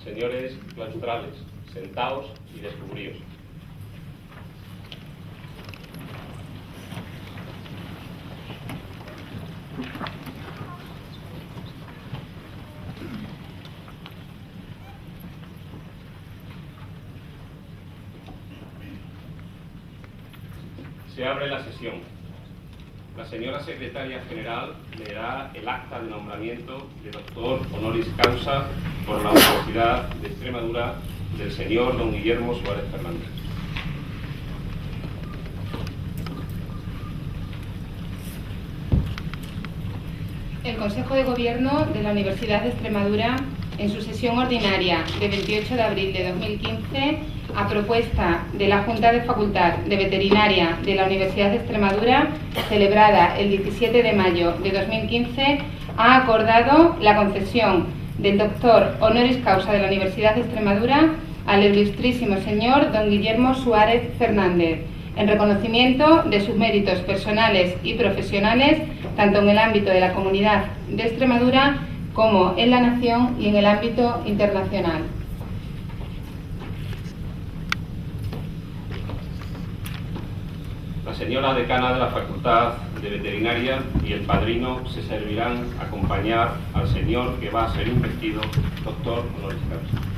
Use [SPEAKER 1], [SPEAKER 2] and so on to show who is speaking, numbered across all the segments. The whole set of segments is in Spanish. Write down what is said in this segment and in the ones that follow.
[SPEAKER 1] Señores claustrales, sentaos y descubríos. Se abre la sesión. La señora secretaria general leerá el acta de nombramiento de doctor honoris causa por la Universidad de Extremadura del señor don Guillermo Suárez Fernández.
[SPEAKER 2] El Consejo de Gobierno de la Universidad de Extremadura, en su sesión ordinaria de 28 de abril de 2015, a propuesta de la Junta de Facultad de Veterinaria de la Universidad de Extremadura, celebrada el 17 de mayo de 2015, ha acordado la concesión del doctor honoris causa de la Universidad de Extremadura al ilustrísimo señor don Guillermo Suárez Fernández, en reconocimiento de sus méritos personales y profesionales, tanto en el ámbito de la Comunidad de Extremadura como en la nación y en el ámbito internacional.
[SPEAKER 1] La señora decana de la Facultad de Veterinaria y el padrino se servirán a acompañar al señor que va a ser investido doctor honoris causa.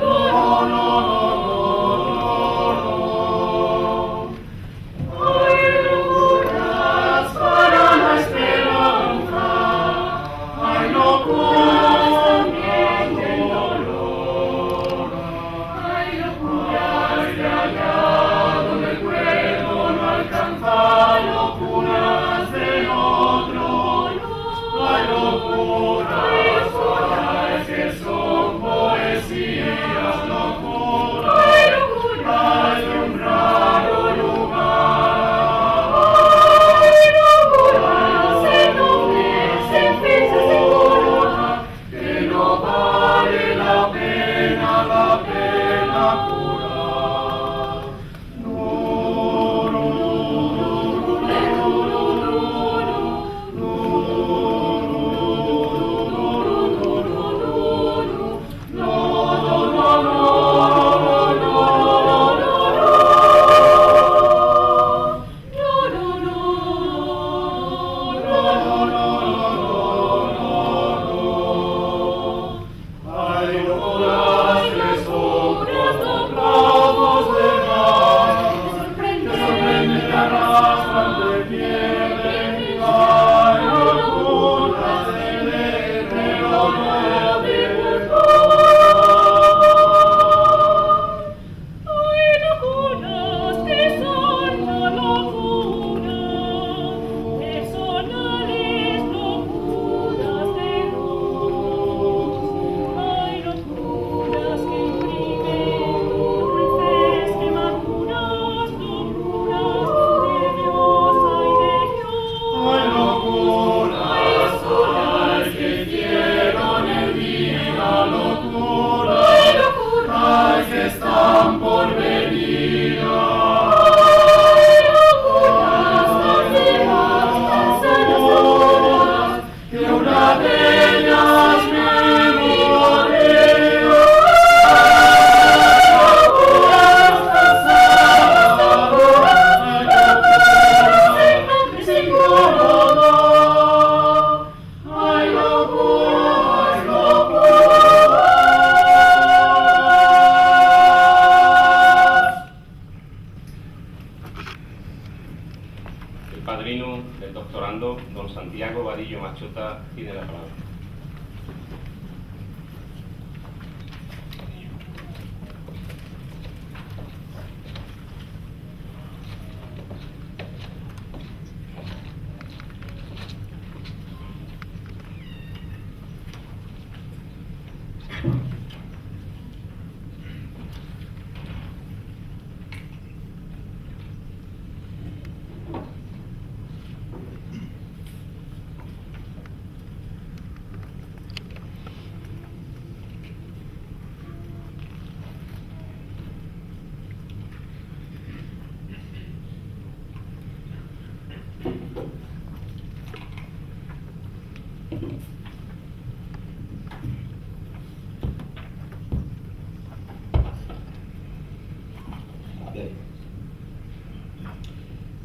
[SPEAKER 3] No, no.
[SPEAKER 1] Gobierno, don Santiago Vadillo Machota, tiene la palabra.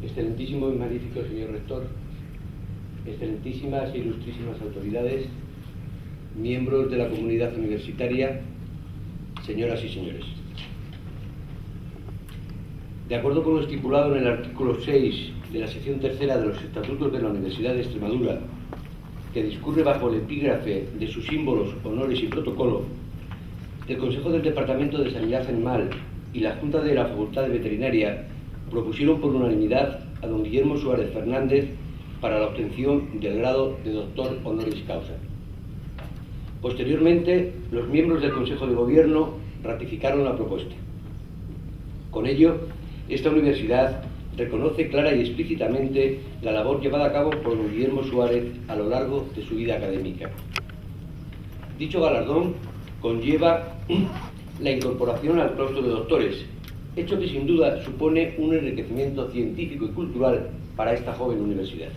[SPEAKER 3] Excelentísimo y magnífico señor rector, excelentísimas e ilustrísimas autoridades, miembros de la comunidad universitaria, señoras y señores. De acuerdo con lo estipulado en el artículo 6 de la sección tercera de los Estatutos de la Universidad de Extremadura, que discurre bajo el epígrafe de sus símbolos, honores y protocolo, el Consejo del Departamento de Sanidad Animal y la Junta de la Facultad de Veterinaria propusieron por unanimidad a don Guillermo Suárez Fernández para la obtención del grado de doctor honoris causa. Posteriormente, los miembros del Consejo de Gobierno ratificaron la propuesta. Con ello, esta universidad reconoce clara y explícitamente la labor llevada a cabo por don Guillermo Suárez a lo largo de su vida académica. Dicho galardón conlleva la incorporación al claustro de doctores, hecho que sin duda supone un enriquecimiento científico y cultural para esta joven universidad.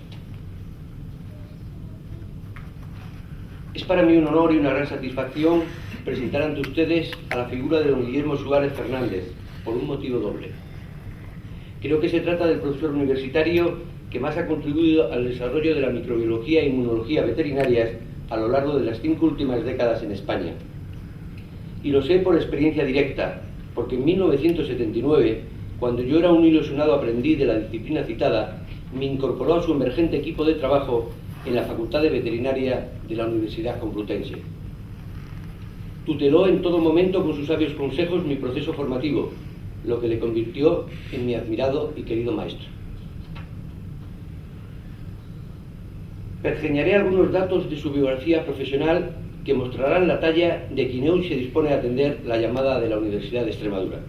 [SPEAKER 3] Es para mí un honor y una gran satisfacción presentar ante ustedes a la figura de don Guillermo Suárez Fernández, por un motivo doble. Creo que se trata del profesor universitario que más ha contribuido al desarrollo de la microbiología e inmunología veterinarias a lo largo de las 5 últimas décadas en España. Y lo sé por experiencia directa, porque en 1979, cuando yo era un ilusionado aprendiz de la disciplina citada, me incorporó a su emergente equipo de trabajo en la Facultad de Veterinaria de la Universidad Complutense. Tuteló en todo momento con sus sabios consejos mi proceso formativo, lo que le convirtió en mi admirado y querido maestro. Pergeñaré algunos datos de su biografía profesional que mostrarán la talla de quien hoy se dispone a atender la llamada de la Universidad de Extremadura.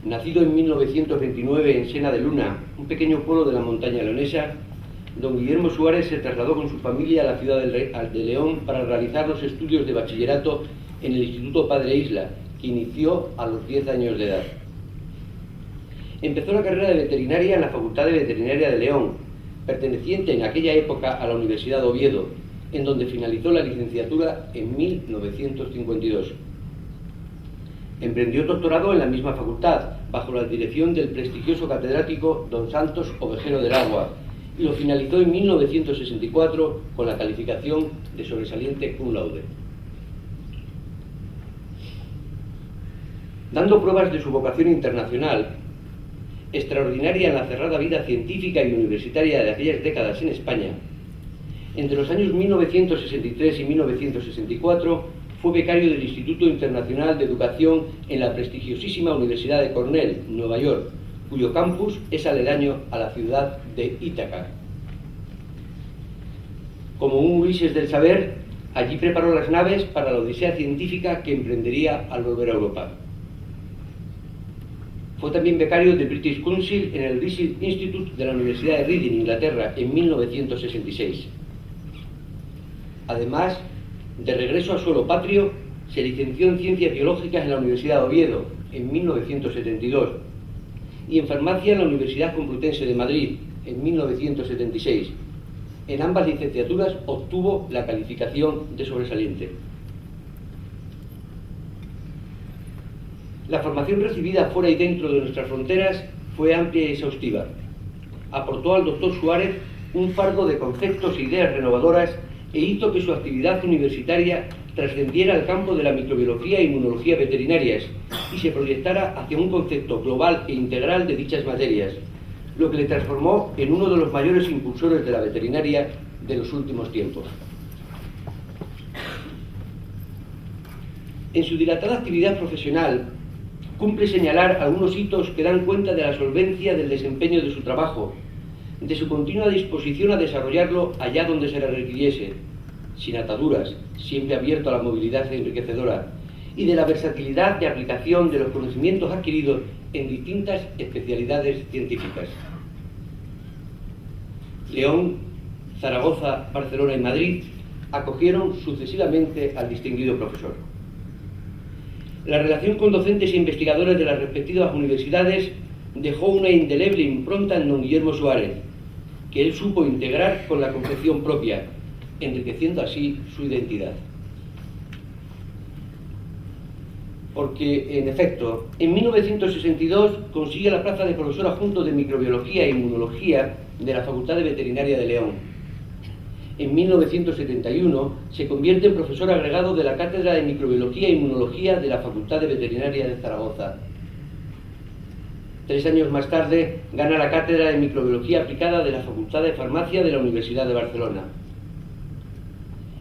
[SPEAKER 3] Nacido en 1929 en Sena de Luna, un pequeño pueblo de la montaña leonesa, don Guillermo Suárez se trasladó con su familia a la ciudad de León para realizar los estudios de bachillerato en el Instituto Padre Isla, que inició a los 10 años de edad. Empezó la carrera de veterinaria en la Facultad de Veterinaria de León, perteneciente en aquella época a la Universidad de Oviedo, en donde finalizó la licenciatura en 1952. Emprendió doctorado en la misma facultad, bajo la dirección del prestigioso catedrático don Santos Ovejero del Agua, y lo finalizó en 1964 con la calificación de sobresaliente cum laude. Dando pruebas de su vocación internacional, extraordinaria en la cerrada vida científica y universitaria de aquellas décadas en España, entre los años 1963 y 1964 fue becario del Instituto Internacional de Educación en la prestigiosísima Universidad de Cornell, Nueva York, cuyo campus es aledaño a la ciudad de Ítaca. Como un Ulises del saber, allí preparó las naves para la odisea científica que emprendería al volver a Europa. Fue también becario del British Council en el Research Institute de la Universidad de Reading, Inglaterra, en 1966. Además, de regreso a suelo patrio, se licenció en Ciencias Biológicas en la Universidad de Oviedo, en 1972, y en Farmacia en la Universidad Complutense de Madrid, en 1976. En ambas licenciaturas obtuvo la calificación de sobresaliente. La formación recibida fuera y dentro de nuestras fronteras fue amplia y exhaustiva. Aportó al doctor Suárez un fardo de conceptos e ideas renovadoras e hizo que su actividad universitaria trascendiera al campo de la microbiología e inmunología veterinarias y se proyectara hacia un concepto global e integral de dichas materias, lo que le transformó en uno de los mayores impulsores de la veterinaria de los últimos tiempos. En su dilatada actividad profesional, cumple señalar algunos hitos que dan cuenta de la solvencia del desempeño de su trabajo, de su continua disposición a desarrollarlo allá donde se le requiriese, sin ataduras, siempre abierto a la movilidad enriquecedora, y de la versatilidad de aplicación de los conocimientos adquiridos en distintas especialidades científicas. León, Zaragoza, Barcelona y Madrid acogieron sucesivamente al distinguido profesor. La relación con docentes e investigadores de las respectivas universidades dejó una indeleble impronta en don Guillermo Suárez, que él supo integrar con la concepción propia, enriqueciendo así su identidad. Porque, en efecto, en 1962 consigue la plaza de profesor adjunto de Microbiología e Inmunología de la Facultad de Veterinaria de León. En 1971 se convierte en profesor agregado de la Cátedra de Microbiología e Inmunología de la Facultad de Veterinaria de Zaragoza. 3 años más tarde gana la Cátedra de Microbiología Aplicada de la Facultad de Farmacia de la Universidad de Barcelona.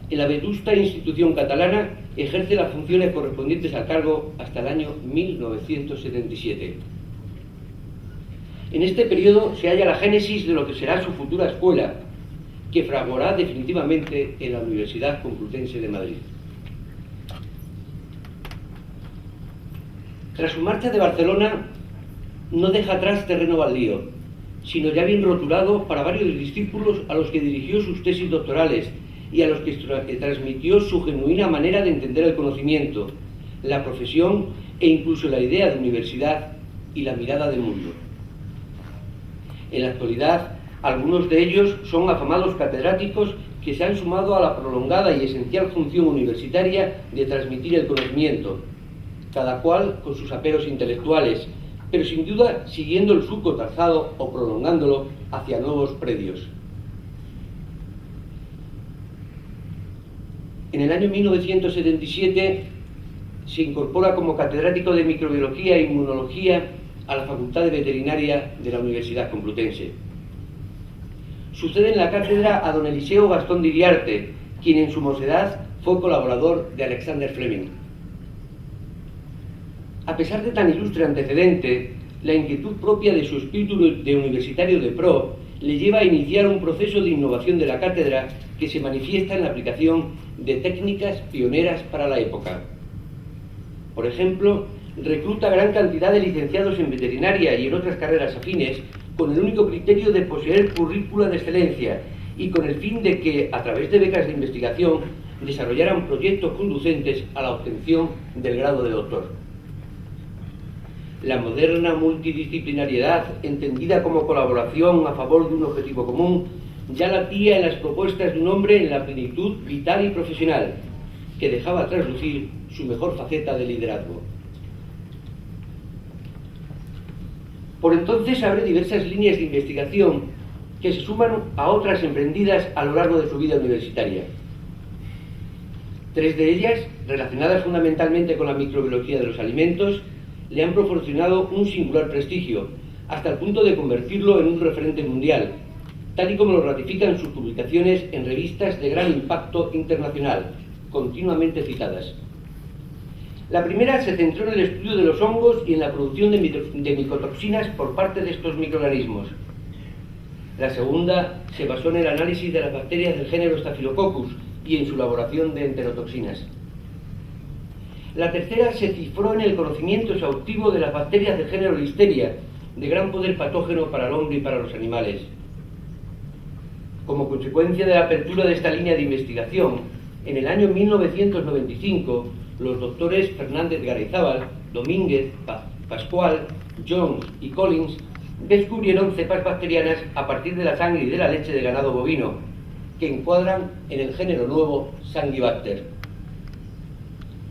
[SPEAKER 3] En la vetusta institución catalana ejerce las funciones correspondientes al cargo hasta el año 1977. En este periodo se halla la génesis de lo que será su futura escuela, que fraguará definitivamente en la Universidad Complutense de Madrid. Tras su marcha de Barcelona, no deja atrás terreno baldío, sino ya bien rotulado para varios discípulos a los que dirigió sus tesis doctorales y a los que transmitió su genuina manera de entender el conocimiento, la profesión e incluso la idea de universidad y la mirada del mundo. En la actualidad, algunos de ellos son afamados catedráticos que se han sumado a la prolongada y esencial función universitaria de transmitir el conocimiento, cada cual con sus aperos intelectuales, pero sin duda siguiendo el surco trazado o prolongándolo hacia nuevos predios. En el año 1977 se incorpora como catedrático de Microbiología e Inmunología a la Facultad de Veterinaria de la Universidad Complutense. Sucede en la cátedra a don Eliseo Gastón de Iriarte, quien en su mocedad fue colaborador de Alexander Fleming. A pesar de tan ilustre antecedente, la inquietud propia de su espíritu de universitario de pro le lleva a iniciar un proceso de innovación de la cátedra que se manifiesta en la aplicación de técnicas pioneras para la época. Por ejemplo, recluta gran cantidad de licenciados en veterinaria y en otras carreras afines con el único criterio de poseer currícula de excelencia y con el fin de que, a través de becas de investigación, desarrollaran proyectos conducentes a la obtención del grado de doctor. La moderna multidisciplinariedad, entendida como colaboración a favor de un objetivo común, ya latía en las propuestas de un hombre en la plenitud vital y profesional, que dejaba traslucir su mejor faceta de liderazgo. Por entonces abre diversas líneas de investigación que se suman a otras emprendidas a lo largo de su vida universitaria. 3 de ellas, relacionadas fundamentalmente con la microbiología de los alimentos, le han proporcionado un singular prestigio, hasta el punto de convertirlo en un referente mundial, tal y como lo ratifican sus publicaciones en revistas de gran impacto internacional, continuamente citadas. La primera se centró en el estudio de los hongos y en la producción de micotoxinas por parte de estos microorganismos. La segunda se basó en el análisis de las bacterias del género Staphylococcus y en su elaboración de enterotoxinas. La tercera se cifró en el conocimiento exhaustivo de las bacterias del género Listeria, de gran poder patógeno para el hombre y para los animales. Como consecuencia de la apertura de esta línea de investigación, en el año 1995, los doctores Fernández Garayzábal, Domínguez, Pascual, Jones y Collins descubrieron cepas bacterianas a partir de la sangre y de la leche de ganado bovino, que encuadran en el género nuevo Sangibacter.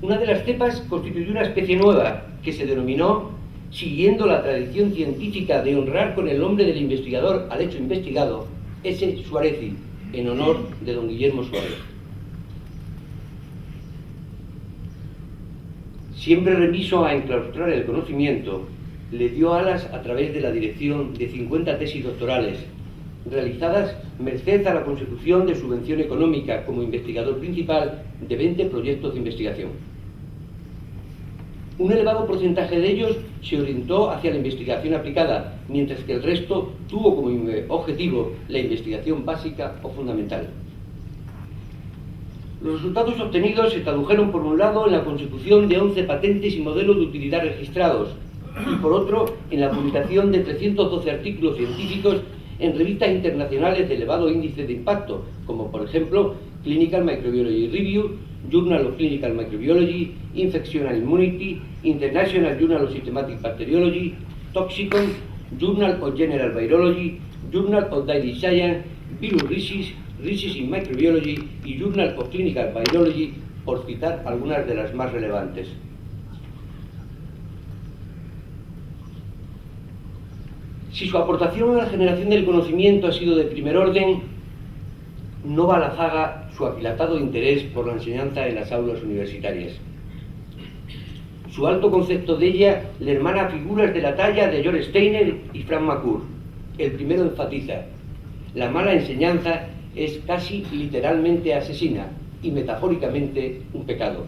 [SPEAKER 3] Una de las cepas constituyó una especie nueva que se denominó, siguiendo la tradición científica de honrar con el nombre del investigador al hecho investigado, S. suarezi, en honor de don Guillermo Suárez. Siempre remiso a enclaustrar el conocimiento, le dio alas a través de la dirección de 50 tesis doctorales, realizadas merced a la consecución de subvención económica como investigador principal de 20 proyectos de investigación. Un elevado porcentaje de ellos se orientó hacia la investigación aplicada, mientras que el resto tuvo como objetivo la investigación básica o fundamental. Los resultados obtenidos se tradujeron por un lado en la consecución de 11 patentes y modelos de utilidad registrados y por otro en la publicación de 312 artículos científicos en revistas internacionales de elevado índice de impacto, como por ejemplo Clinical Microbiology Review, Journal of Clinical Microbiology, Infectional Immunity, International Journal of Systematic Bacteriology, Toxicon, Journal of General Virology, Journal of Daily Science, Virus Rhesus in Microbiology y Journal of Clinical Virology, por citar algunas de las más relevantes. Si su aportación a la generación del conocimiento ha sido de primer orden, no va a la zaga su aquilatado interés por la enseñanza en las aulas universitarias. Su alto concepto de ella le hermana figuras de la talla de George Steiner y Frank McCourt. El primero enfatiza: la mala enseñanza es casi literalmente asesina y metafóricamente un pecado.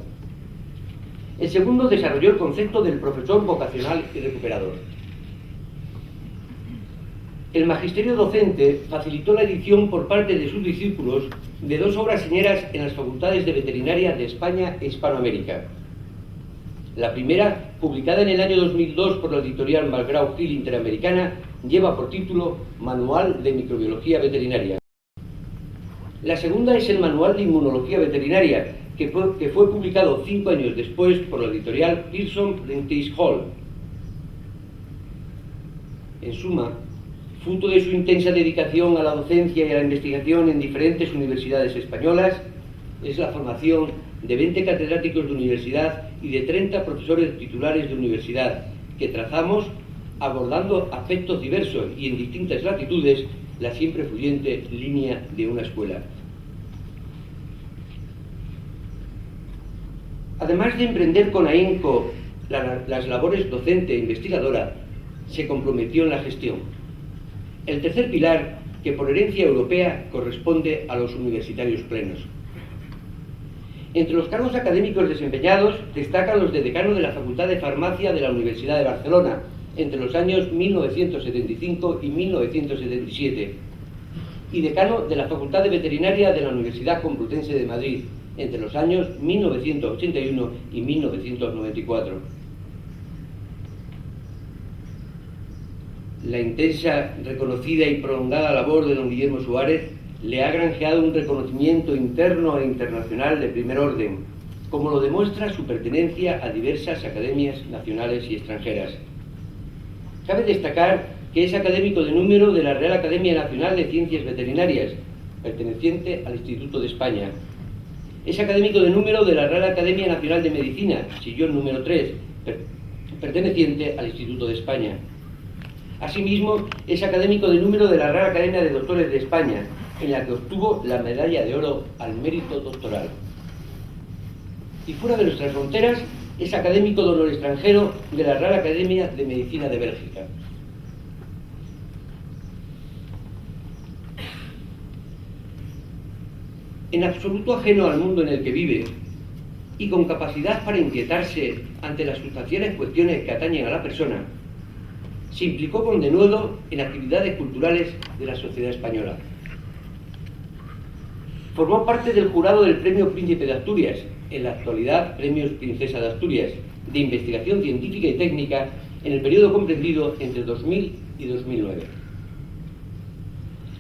[SPEAKER 3] El segundo desarrolló el concepto del profesor vocacional y recuperador. El magisterio docente facilitó la edición por parte de sus discípulos de 2 obras señeras en las facultades de veterinaria de España e Hispanoamérica. La primera, publicada en el año 2002 por la editorial McGraw-Hill Interamericana, lleva por título Manual de Microbiología Veterinaria. La segunda es el Manual de Inmunología Veterinaria, que fue publicado 5 años después por la editorial Pearson Prentice Hall. En suma, fruto de su intensa dedicación a la docencia y a la investigación en diferentes universidades españolas, es la formación de 20 catedráticos de universidad y de 30 profesores titulares de universidad, que trazamos, abordando aspectos diversos y en distintas latitudes, la siempre fluyente línea de una escuela. Además de emprender con ahínco las labores docente e investigadora, se comprometió en la gestión. El tercer pilar, que por herencia europea corresponde a los universitarios plenos. Entre los cargos académicos desempeñados destacan los de decano de la Facultad de Farmacia de la Universidad de Barcelona entre los años 1975 y 1977 y decano de la Facultad de Veterinaria de la Universidad Complutense de Madrid entre los años 1981 y 1994. La intensa, reconocida y prolongada labor de don Guillermo Suárez le ha granjeado un reconocimiento interno e internacional de primer orden, como lo demuestra su pertenencia a diversas academias nacionales y extranjeras. Cabe destacar que es académico de número de la Real Academia Nacional de Ciencias Veterinarias, perteneciente al Instituto de España. Es académico de número de la Real Academia Nacional de Medicina, sillón número 3, perteneciente al Instituto de España. Asimismo, es académico de número de la Real Academia de Doctores de España, en la que obtuvo la medalla de oro al mérito doctoral. Y fuera de nuestras fronteras, es académico de honor extranjero de la Real Academia de Medicina de Bélgica. En absoluto ajeno al mundo en el que vive y con capacidad para inquietarse ante las sustanciales cuestiones que atañen a la persona, se implicó con denuedo en actividades culturales de la sociedad española. Formó parte del jurado del Premio Príncipe de Asturias, en la actualidad Premios Princesa de Asturias, de investigación científica y técnica en el periodo comprendido entre 2000 y 2009.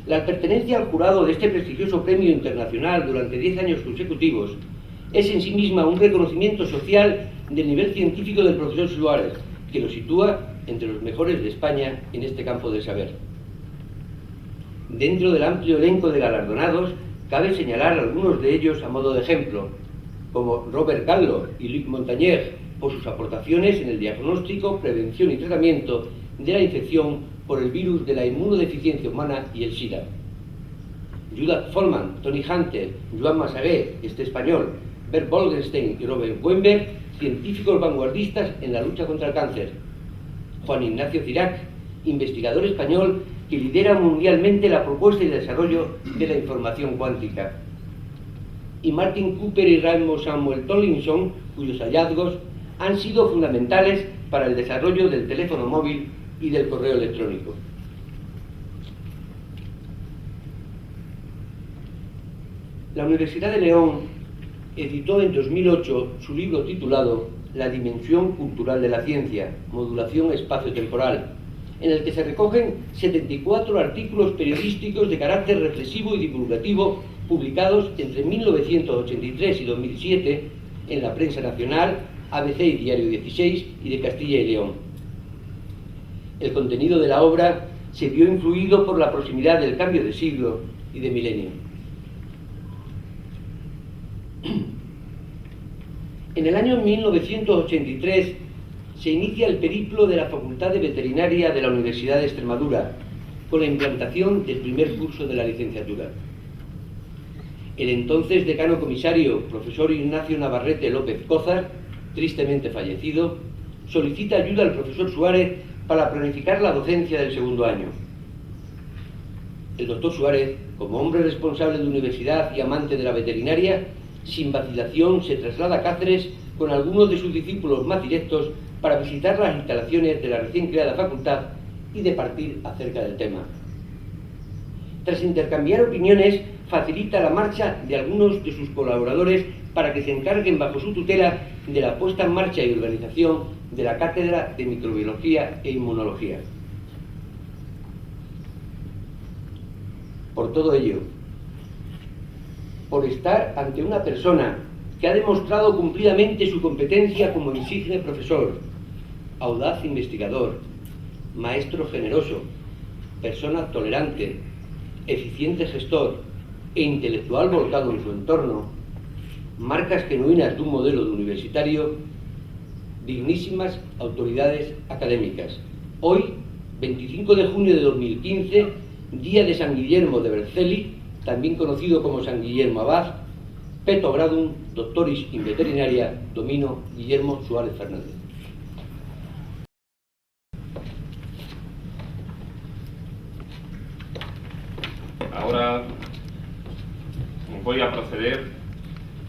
[SPEAKER 3] La pertenencia al jurado de este prestigioso premio internacional durante 10 años consecutivos es en sí misma un reconocimiento social del nivel científico del profesor Suárez, que lo sitúa entre los mejores de España en este campo del saber. Dentro del amplio elenco de galardonados, cabe señalar algunos de ellos a modo de ejemplo, como Robert Gallo y Luc Montagnier, por sus aportaciones en el diagnóstico, prevención y tratamiento de la infección por el virus de la inmunodeficiencia humana y el SIDA. Judith Follman, Tony Hunter, Joan Massagué, este español, Bert Bolgenstein y Robert Weinberg, científicos vanguardistas en la lucha contra el cáncer. Juan Ignacio Cirac, investigador español que lidera mundialmente la propuesta y desarrollo de la información cuántica, y Martin Cooper y Raymond Samuel Tomlinson, cuyos hallazgos han sido fundamentales para el desarrollo del teléfono móvil y del correo electrónico. La Universidad de León editó en 2008 su libro titulado La dimensión cultural de la ciencia, modulación espacio-temporal, en el que se recogen 74 artículos periodísticos de carácter reflexivo y divulgativo publicados entre 1983 y 2007 en la prensa nacional, ABC y Diario 16 y de Castilla y León. El contenido de la obra se vio influido por la proximidad del cambio de siglo y de milenio. En el año 1983 se inicia el periplo de la Facultad de Veterinaria de la Universidad de Extremadura, con la implantación del primer curso de la licenciatura. El entonces decano comisario, profesor Ignacio Navarrete López Cózar, tristemente fallecido, solicita ayuda al profesor Suárez para planificar la docencia del segundo año. El doctor Suárez, como hombre responsable de universidad y amante de la veterinaria, sin vacilación se traslada a Cáceres con algunos de sus discípulos más directos para visitar las instalaciones de la recién creada facultad y departir acerca del tema. Tras intercambiar opiniones, facilita la marcha de algunos de sus colaboradores para que se encarguen bajo su tutela de la puesta en marcha y organización de la Cátedra de Microbiología e Inmunología. Por todo ello, por estar ante una persona que ha demostrado cumplidamente su competencia como insigne profesor, audaz investigador, maestro generoso, persona tolerante, eficiente gestor e intelectual volcado en su entorno, marcas genuinas de un modelo de universitario, dignísimas autoridades académicas. Hoy, 25 de junio de 2015, día de San Guillermo de Berzelli, también conocido como San Guillermo Abad, Peto Gradum, Doctoris in Veterinaria, Domino Guillermo Suárez Fernández.
[SPEAKER 1] Ahora voy a proceder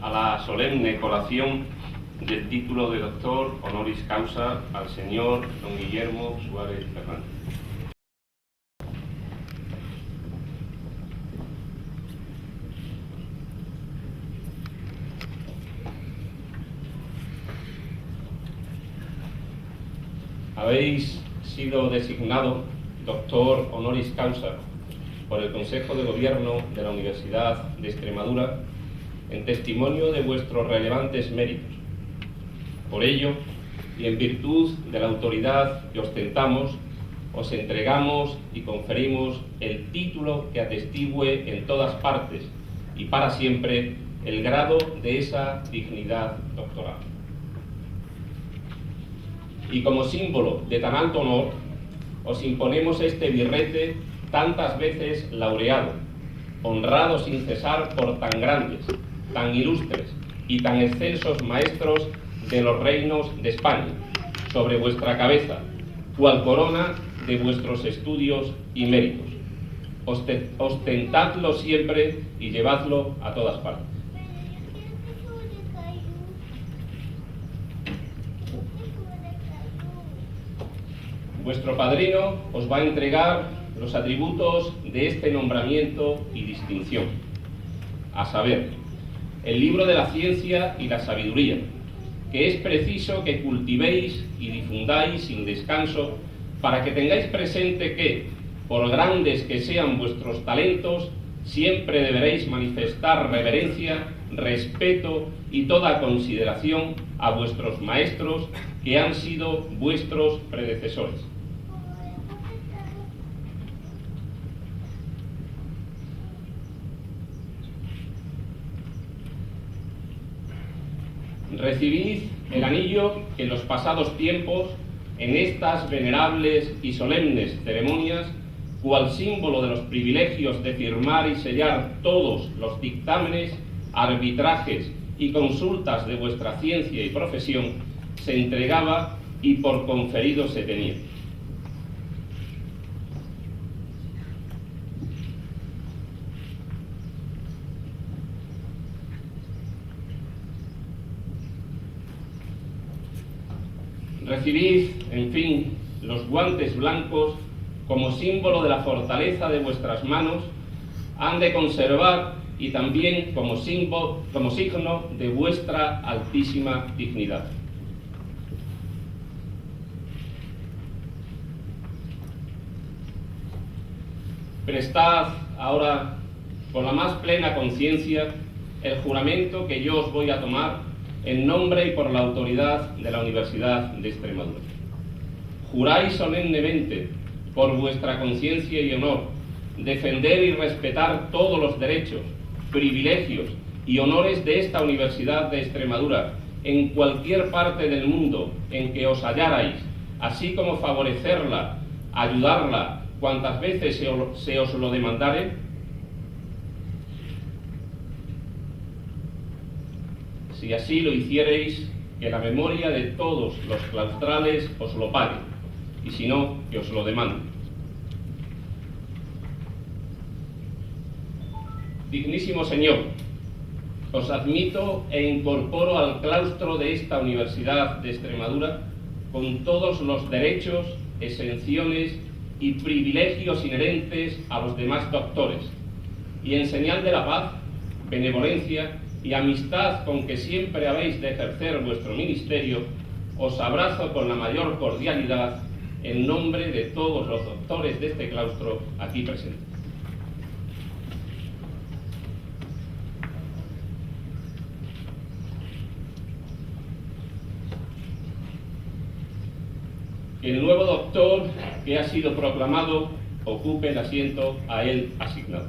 [SPEAKER 1] a la solemne colación del título de doctor honoris causa al señor don Guillermo Suárez Fernández. Habéis sido designado doctor honoris causa por el Consejo de Gobierno de la Universidad de Extremadura en testimonio de vuestros relevantes méritos. Por ello, y en virtud de la autoridad que ostentamos, os entregamos y conferimos el título que atestigue en todas partes y para siempre el grado de esa dignidad doctoral. Y como símbolo de tan alto honor, os imponemos este birrete tantas veces laureado, honrado sin cesar por tan grandes, tan ilustres y tan excelsos maestros de los reinos de España, sobre vuestra cabeza, cual corona de vuestros estudios y méritos. Ostentadlo siempre y llevadlo a todas partes. Vuestro padrino os va a entregar los atributos de este nombramiento y distinción, a saber, el libro de la ciencia y la sabiduría, que es preciso que cultivéis y difundáis sin descanso para que tengáis presente que, por grandes que sean vuestros talentos, siempre deberéis manifestar reverencia, respeto y toda consideración a vuestros maestros que han sido vuestros predecesores. Recibid el anillo que en los pasados tiempos, en estas venerables y solemnes ceremonias, cual símbolo de los privilegios de firmar y sellar todos los dictámenes, arbitrajes y consultas de vuestra ciencia y profesión, se entregaba y por conferido se tenía. Recibid, en fin, los guantes blancos como símbolo de la fortaleza de vuestras manos, han de conservar y también como signo de vuestra altísima dignidad. Prestad ahora con la más plena conciencia el juramento que yo os voy a tomar en nombre y por la autoridad de la Universidad de Extremadura. Juráis solemnemente, por vuestra conciencia y honor, defender y respetar todos los derechos, privilegios y honores de esta Universidad de Extremadura en cualquier parte del mundo en que os hallarais, así como favorecerla, ayudarla cuantas veces se os lo demandare. Si así lo hiciereis, que la memoria de todos los claustrales os lo pague, y si no, que os lo demande. Dignísimo Señor, os admito e incorporo al claustro de esta Universidad de Extremadura con todos los derechos, exenciones y privilegios inherentes a los demás doctores, y en señal de la paz, benevolencia y amistad con que siempre habéis de ejercer vuestro ministerio, os abrazo con la mayor cordialidad en nombre de todos los doctores de este claustro aquí presentes. Que el nuevo doctor que ha sido proclamado ocupe el asiento a él asignado.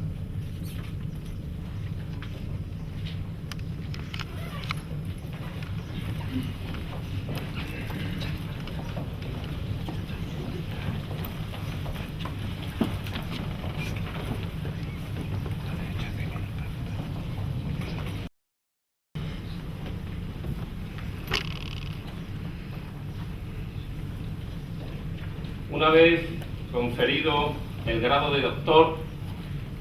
[SPEAKER 1] Una vez conferido el grado de doctor,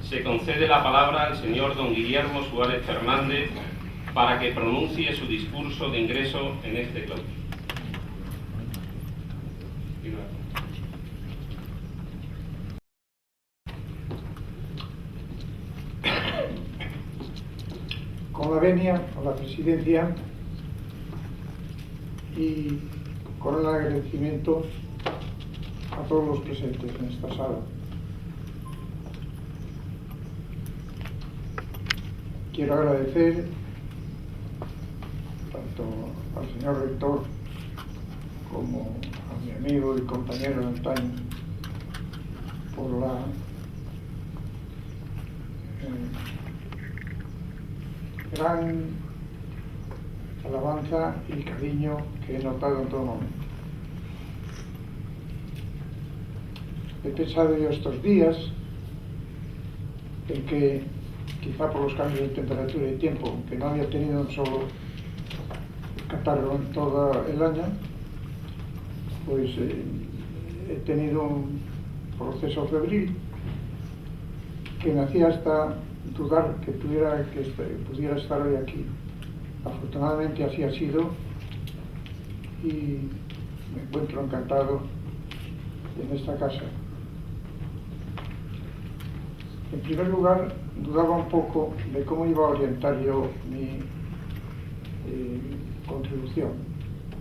[SPEAKER 1] se concede la palabra al señor don Guillermo Suárez Fernández para que pronuncie su discurso de ingreso en este claustro.
[SPEAKER 4] Con la venia a la presidencia y con el agradecimiento a todos los presentes en esta sala. Quiero agradecer tanto al señor rector como a mi amigo y compañero de antaño por la gran alabanza y cariño que he notado en todo momento. He pensado yo estos días en que, quizá por los cambios de temperatura y tiempo, que no había tenido un solo catarro en todo el año, pues he tenido un proceso febril que me hacía hasta dudar que pudiera estar hoy aquí. Afortunadamente así ha sido y me encuentro encantado en esta casa. En primer lugar, dudaba un poco de cómo iba a orientar yo mi contribución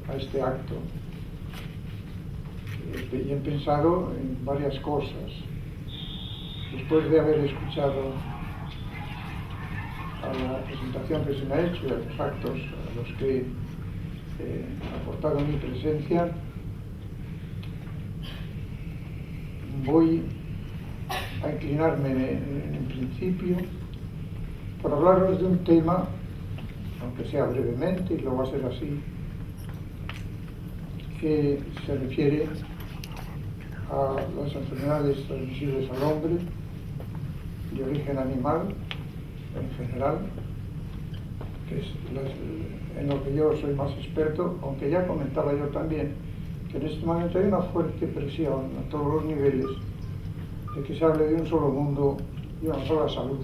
[SPEAKER 4] a este acto. Y he pensado en varias cosas. Después de haber escuchado a la presentación que se me ha hecho y a los actos a los que he aportado mi presencia, voy a inclinarme en principio por hablaros de un tema, aunque sea brevemente, y lo va a ser así, que se refiere a las enfermedades transmisibles al hombre de origen animal en general, que es en lo que yo soy más experto, aunque ya comentaba yo también que en este momento hay una fuerte presión a todos los niveles de que se hable de un solo mundo y una sola salud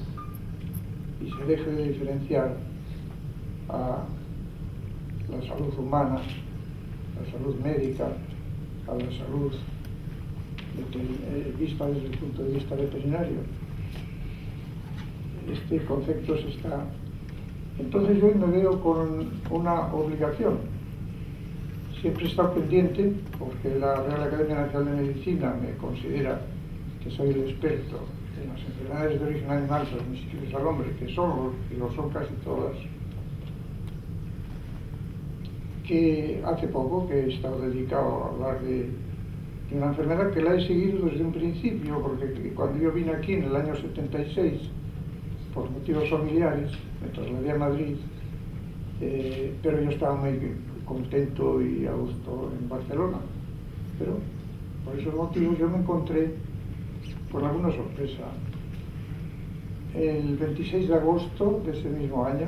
[SPEAKER 4] y se deje de diferenciar a la salud humana la salud médica, a la salud vista desde el punto de vista veterinario. Este concepto se está... Entonces yo me veo con una obligación. Siempre he estado pendiente, porque la Real Academia Nacional de Medicina me considera que soy el experto en las enfermedades de origen animal transmisibles al hombre, que son, y lo son casi todas, que hace poco que he estado dedicado a hablar de una enfermedad que la he seguido desde un principio, porque cuando yo vine aquí en el año 76, por motivos familiares, me trasladé a Madrid, pero yo estaba muy contento y a gusto en Barcelona. Pero por esos motivos yo me encontré con alguna sorpresa. El 26 de agosto de ese mismo año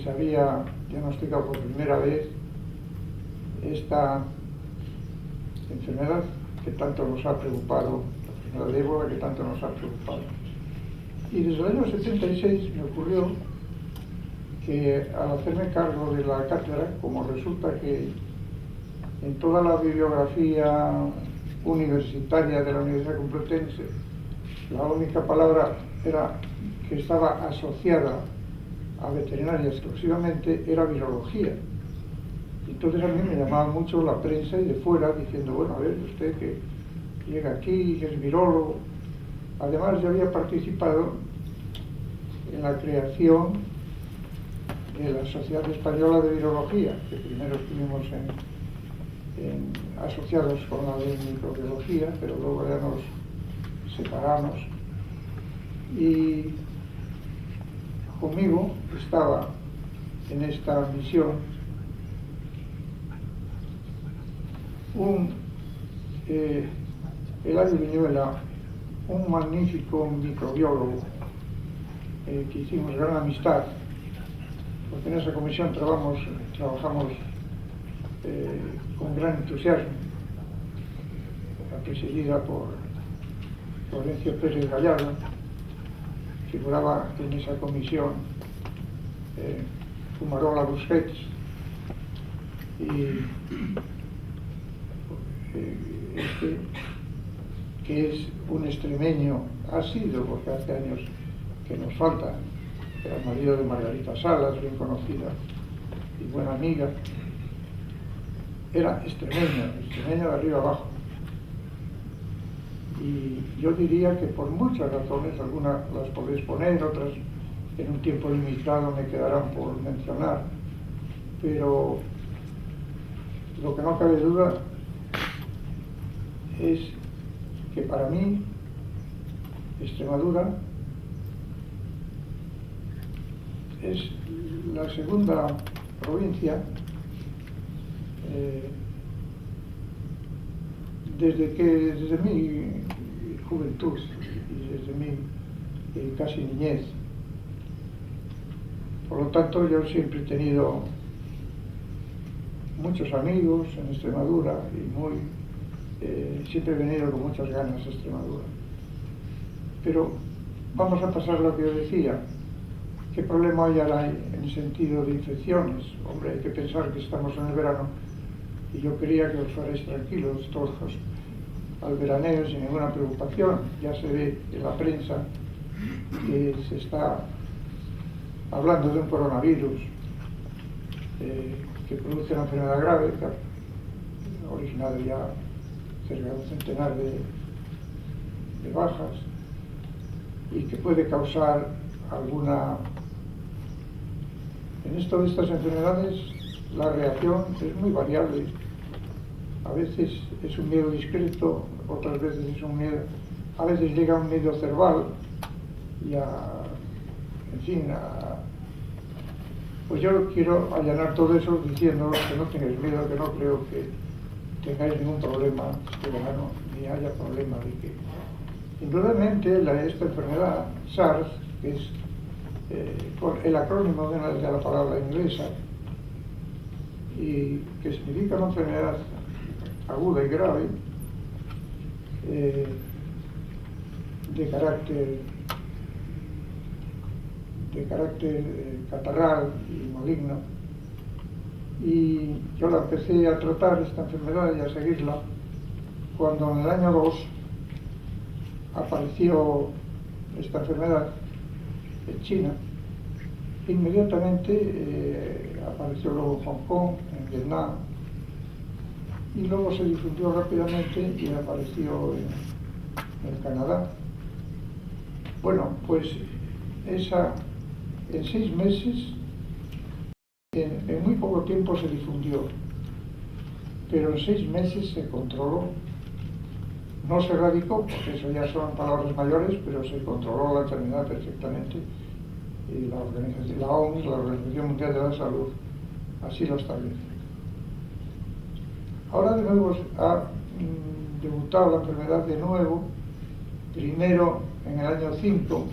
[SPEAKER 4] se había diagnosticado por primera vez esta enfermedad que tanto nos ha preocupado, la enfermedad de ébola que tanto nos ha preocupado. Y desde el año 76 me ocurrió que al hacerme cargo de la cátedra, como resulta que en toda la bibliografía universitaria de la Universidad Complutense, la única palabra era que estaba asociada a veterinaria exclusivamente, era virología. Entonces a mí me llamaba mucho la prensa y de fuera diciendo, bueno, a ver, usted que llega aquí, que es virólogo. Además yo había participado en la creación de la Sociedad Española de Virología, que primero estuvimos asociados con la de microbiología, pero luego ya nos separamos. Y conmigo estaba en esta misión Eladio Viñuela, un magnífico microbiólogo que hicimos gran amistad, porque en esa comisión trabajamos con gran entusiasmo, presidida por Florencio Pérez Gallardo. Figuraba en esa comisión Fumarola Busquets y que es un extremeño, ha sido, porque hace años que nos falta, era el marido de Margarita Salas, bien conocida y buena amiga, era extremeño de arriba abajo. Y yo diría que por muchas razones, algunas las podéis poner, otras en un tiempo limitado me quedarán por mencionar, pero lo que no cabe duda es que para mí Extremadura es la segunda provincia desde mi juventud y desde mi casi niñez. Por lo tanto, yo siempre he tenido muchos amigos en Extremadura y siempre he venido con muchas ganas a Extremadura. Pero vamos a pasar lo que yo decía. ¿Qué problema hay ahora en el sentido de infecciones? Hombre, hay que pensar que estamos en el verano y yo quería que os fuerais tranquilos todos al veraneo sin ninguna preocupación. Ya se ve en la prensa que se está hablando de un coronavirus que produce una enfermedad grave, que ha originado ya cerca de un centenar de bajas y que puede causar alguna... En esto de estas enfermedades la reacción es muy variable. A veces es un miedo discreto, otras veces es un miedo... A veces llega un miedo cerval y en fin, pues yo quiero allanar todo eso diciendo que no tengáis miedo, que no creo que tengáis ningún problema este verano, ni haya problema de que... Indudablemente esta enfermedad, SARS, que es el acrónimo de la palabra inglesa, y que significa una enfermedad aguda y grave, de carácter catarral y maligno, Y yo la empecé a tratar, esta enfermedad, y a seguirla, cuando en el año 2 apareció esta enfermedad en China. Inmediatamente apareció luego en Hong Kong, en Vietnam, y luego se difundió rápidamente y apareció en Canadá. Bueno, pues esa en 6 meses, en muy poco tiempo se difundió, pero en 6 meses se controló. No se erradicó, porque eso ya son palabras mayores, pero se controló la enfermedad perfectamente. Y la OMS, la Organización Mundial de la Salud, así lo establece. Ahora de nuevo ha debutado la enfermedad de nuevo, primero en el año 5,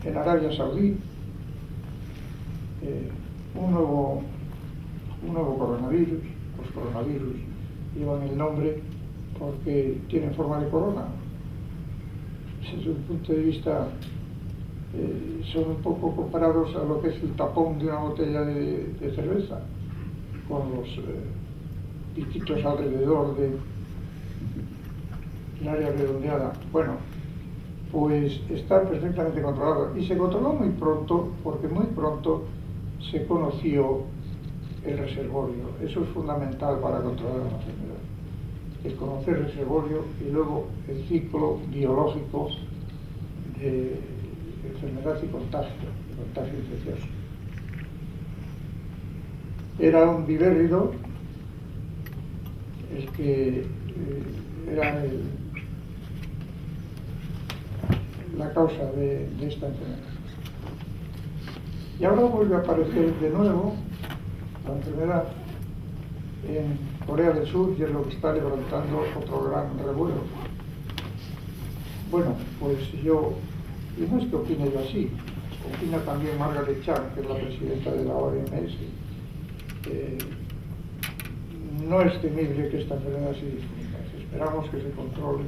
[SPEAKER 4] en Arabia Saudí, un nuevo coronavirus. Los coronavirus llevan el nombre porque tienen forma de corona. Desde un punto de vista son un poco comparados a lo que es el tapón de una botella de cerveza, con los piquitos alrededor del área redondeada. Bueno, pues está perfectamente controlado, y se controló muy pronto, porque muy pronto se conoció el reservorio. Eso es fundamental para controlar la enfermedad, el conocer el reservorio y luego el ciclo biológico de enfermedad y contagio infeccioso. Era un vivérrido el que era la causa de esta enfermedad. Y ahora vuelve a aparecer de nuevo la enfermedad en Corea del Sur, y es lo que está levantando otro gran revuelo. Bueno, pues yo, y no es que opine yo así, opina también Margaret Chan, que es la presidenta de la OMS. No es temible que esta enfermedad se difunda. Esperamos que se controle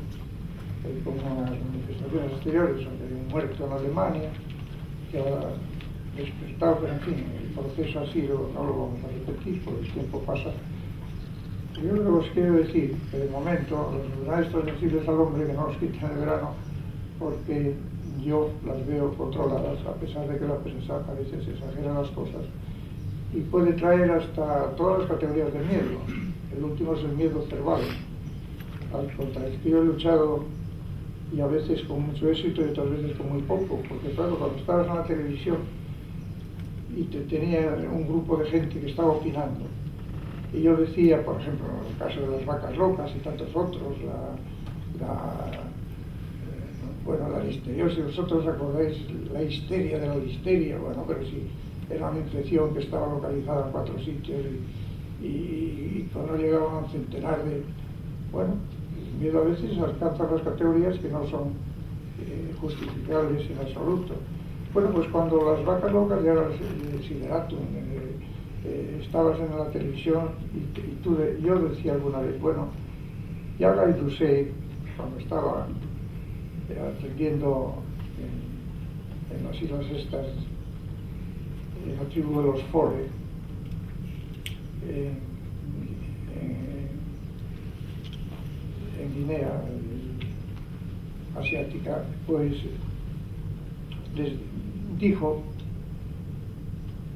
[SPEAKER 4] como las manifestaciones exteriores, donde hay un muerto en Alemania, que ha despertado, pero en fin, el proceso ha sido, no lo vamos a repetir, porque el tiempo pasa. Yo lo que os quiero decir, que de momento las enfermedades transmisibles al hombre que no los quiten el verano, porque yo las veo controladas, a pesar de que la prensa a veces exagera las cosas, y puede traer hasta todas las categorías de miedo. El último es el miedo cerval, contra el que yo he luchado, y a veces con mucho éxito y otras veces con muy poco, porque claro, cuando estabas en la televisión y te tenía un grupo de gente que estaba opinando, y yo decía, por ejemplo, en el caso de las vacas locas y tantos otros, la listeriosis, vosotros recordáis la histeria de la listeria, bueno, pero sí, era una infección que estaba localizada en 4 sitios y cuando llegaban a un centenar de... Bueno, el miedo a veces alcanza las categorías que no son justificables en absoluto. Bueno, pues cuando las vacas locas ya eran el sideratum, estabas en la televisión y yo decía alguna vez, bueno, ya la ilusé cuando estaba aprendiendo en las islas estas, en la tribu de los Fore, en Guinea asiática, pues les dijo,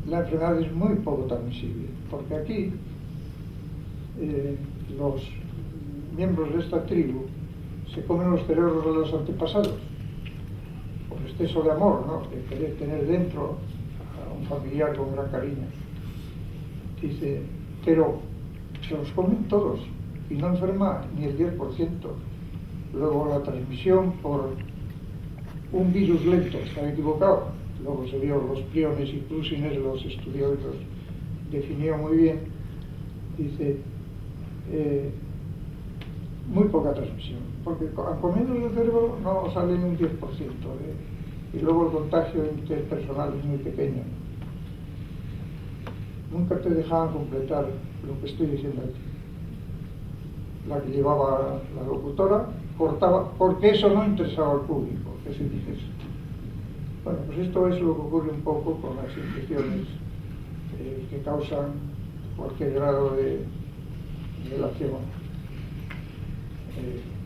[SPEAKER 4] la enfermedad es muy poco transmisible, porque aquí los miembros de esta tribu se comen los cerebros de los antepasados, por exceso de amor, ¿no?, de querer tener dentro a un familiar con gran cariño. Dice, pero se los comen todos y no enferma ni el 10%. Luego la transmisión por un virus lento, están equivocados. Luego se vio los priones y clusines, los estudiosos definió muy bien. Dice, muy poca transmisión, porque comiendo el cerebro no sale ni un 10%, y luego el contagio interpersonal es muy pequeño. Nunca te dejaban completar lo que estoy diciendo aquí. La que llevaba la locutora cortaba, porque eso no interesaba al público, que se dice eso. Bueno, pues esto es lo que ocurre un poco con las infecciones que causan cualquier grado de relación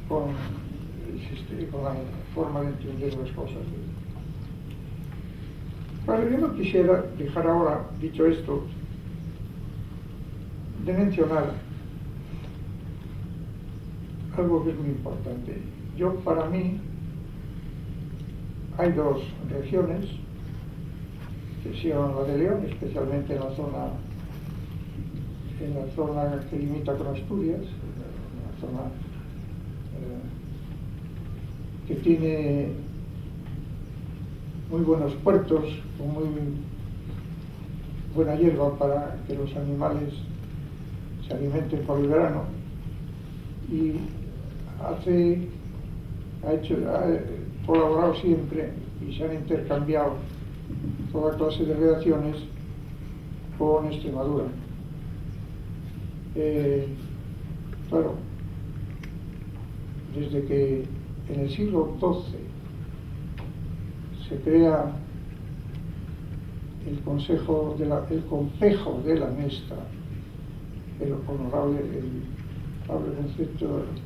[SPEAKER 4] con la forma de entender las cosas. Pero yo no quisiera dejar ahora, dicho esto, de mencionar algo que es muy importante. Para mí, hay dos regiones, que son la de León, especialmente en la zona que limita con Asturias, una zona que tiene muy buenos puertos, con muy buena hierba para que los animales se alimenten por el verano, y ha colaborado siempre y se han intercambiado toda clase de relaciones con Extremadura. Claro, desde que en el siglo XII se crea el Concejo de la Mesta, el honorable